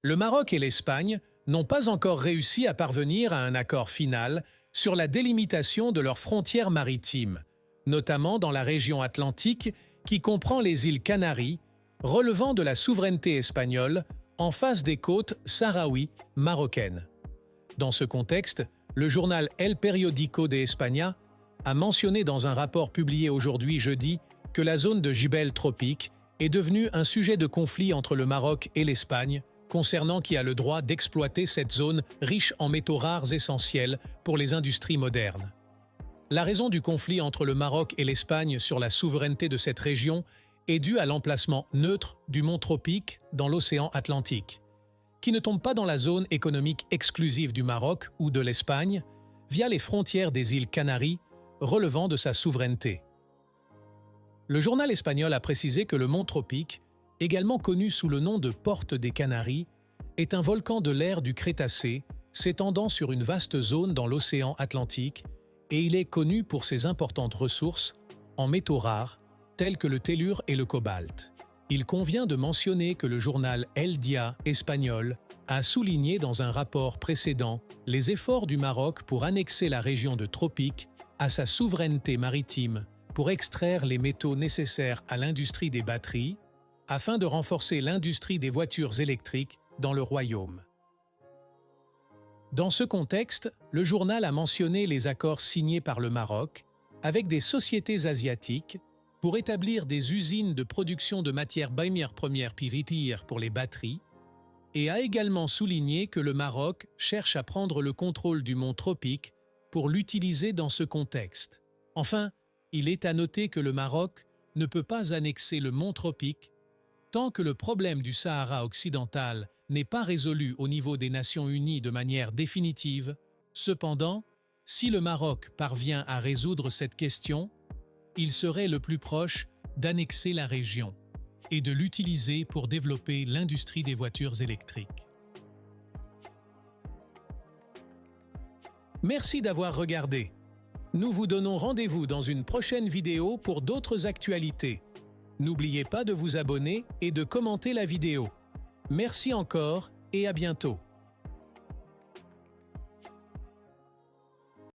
Le Maroc et l'Espagne n'ont pas encore réussi à parvenir à un accord final sur la délimitation de leurs frontières maritimes, notamment dans la région atlantique qui comprend les îles Canaries, relevant de la souveraineté espagnole en face des côtes sahraouis marocaines. Dans ce contexte, le journal El Periódico de España a mentionné dans un rapport publié aujourd'hui jeudi que la zone de Jebel Tropique est devenue un sujet de conflit entre le Maroc et l'Espagne, concernant qui a le droit d'exploiter cette zone riche en métaux rares essentiels pour les industries modernes. La raison du conflit entre le Maroc et l'Espagne sur la souveraineté de cette région est due à l'emplacement neutre du mont Tropique dans l'océan Atlantique, qui ne tombe pas dans la zone économique exclusive du Maroc ou de l'Espagne, via les frontières des îles Canaries, relevant de sa souveraineté. Le journal espagnol a précisé que le mont Tropique, également connu sous le nom de Porte des Canaries, est un volcan de l'ère du Crétacé s'étendant sur une vaste zone dans l'océan Atlantique et il est connu pour ses importantes ressources en métaux rares tels que le tellure et le cobalt. Il convient de mentionner que le journal El Dia espagnol a souligné dans un rapport précédent les efforts du Maroc pour annexer la région de Tropique à sa souveraineté maritime pour extraire les métaux nécessaires à l'industrie des batteries, afin de renforcer l'industrie des voitures électriques dans le royaume. Dans ce contexte, le journal a mentionné les accords signés par le Maroc avec des sociétés asiatiques pour établir des usines de production de matières premières piritières pour les batteries et a également souligné que le Maroc cherche à prendre le contrôle du mont Tropique pour l'utiliser dans ce contexte. Enfin, il est à noter que le Maroc ne peut pas annexer le mont Tropique tant que le problème du Sahara occidental n'est pas résolu au niveau des Nations Unies de manière définitive. Cependant, si le Maroc parvient à résoudre cette question, il serait le plus proche d'annexer la région et de l'utiliser pour développer l'industrie des voitures électriques. Merci d'avoir regardé. Nous vous donnons rendez-vous dans une prochaine vidéo pour d'autres actualités. N'oubliez pas de vous abonner et de commenter la vidéo. Merci encore et à bientôt.